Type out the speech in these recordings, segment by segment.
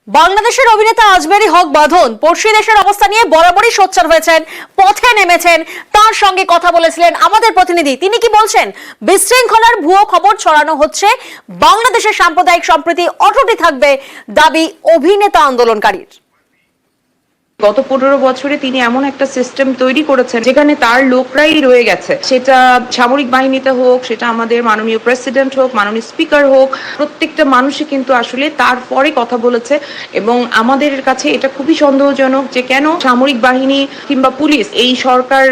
বাংলাদেশের অভিনেতা আজমেরী হক বাঁধন পড়শি দেশের অবস্থা নিয়ে বরাবরই সোচ্চার হয়েছেন, পথে নেমেছেন। তার সঙ্গে কথা বলেছিলেন আমাদের প্রতিনিধি। তিনি কি বলছেন? বিশৃঙ্খলার ভুয়ো খবর ছড়ানো হচ্ছে, বাংলাদেশের সাম্প্রদায়িক সম্প্রীতি অটুটি থাকবে, দাবি অভিনেতা আন্দোলনকারীর। গত 15 বছরে তিনি এমন একটা সিস্টেম তৈরি করেছেন যেখানে তার লোকরাই রয়ে গেছে, সেটা সামরিক বাহিনীতে হোক, সেটা আমাদের মাননীয় প্রেসিডেন্ট হোক, মাননীয় স্পিকার হোক, প্রত্যেকটা মানুষই কিন্তু আসলে তারপরে কথা বলেছে। এবং আমাদের কাছে এটা খুবই সন্দেহজনক যে কেন সামরিক বাহিনী কিংবা পুলিশ এই সরকার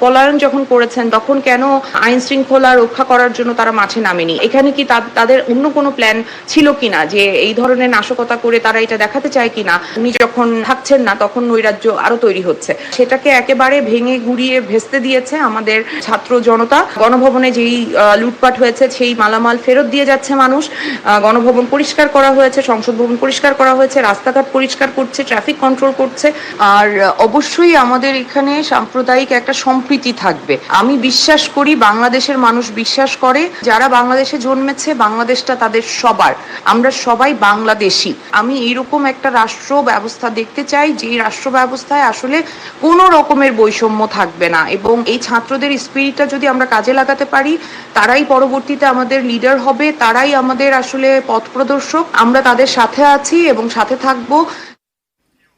পলায়ন যখন করেছেন তখন কেন আইন শৃঙ্খলা রক্ষা করার জন্য তারা মাঠে নামেনি। এখানে কি তাদের অন্য কোনো প্ল্যান ছিল কিনা, যে এই ধরনের নাশকতা করে তারা এটা দেখাতে চায় কিনা উনি যখন থাকছেন না তখন নৈরাজ্য আরো তৈরি হচ্ছে। সেটাকে একেবারে ভেঙে গুড়িয়ে ভেস্তে দিয়েছে আমাদের ছাত্র জনতা। গণভবনে যেই লুটপাট হয়েছে সেই মালামাল ফেরত দিয়ে যাচ্ছে মানুষ। গণভবন পরিষ্কার করা হয়েছে, সংসদ ভবন পরিষ্কার করা হয়েছে, রাস্তাঘাট পরিষ্কার করছে, ট্রাফিক কন্ট্রোল করছে। আর অবশ্যই আমাদের এখানে সাম্প্রদায়িক একটা সম্প্রীতি থাকবে। আমি বিশ্বাস করি, বাংলাদেশের মানুষ বিশ্বাস করে, যারা বাংলাদেশে জন্মেছে বাংলাদেশটা তাদের সবার, আমরা সবাই বাংলাদেশী। আমি এইরকম একটা রাষ্ট্র ব্যবস্থা দেখতে চাই যে রাষ্ট্র ব্যবস্থায় আসলে কোনো রকমের বৈষম্য থাকবে না। এবং এই ছাত্রদের স্পিরিটটা যদি আমরা কাজে লাগাতে পারি, তারাই পরবর্তীতে আমাদের লিডার হবে, তারাই আমাদের আসলে পথ প্রদর্শক। আমরা তাদের সাথে আছি এবং সাথে থাকবো।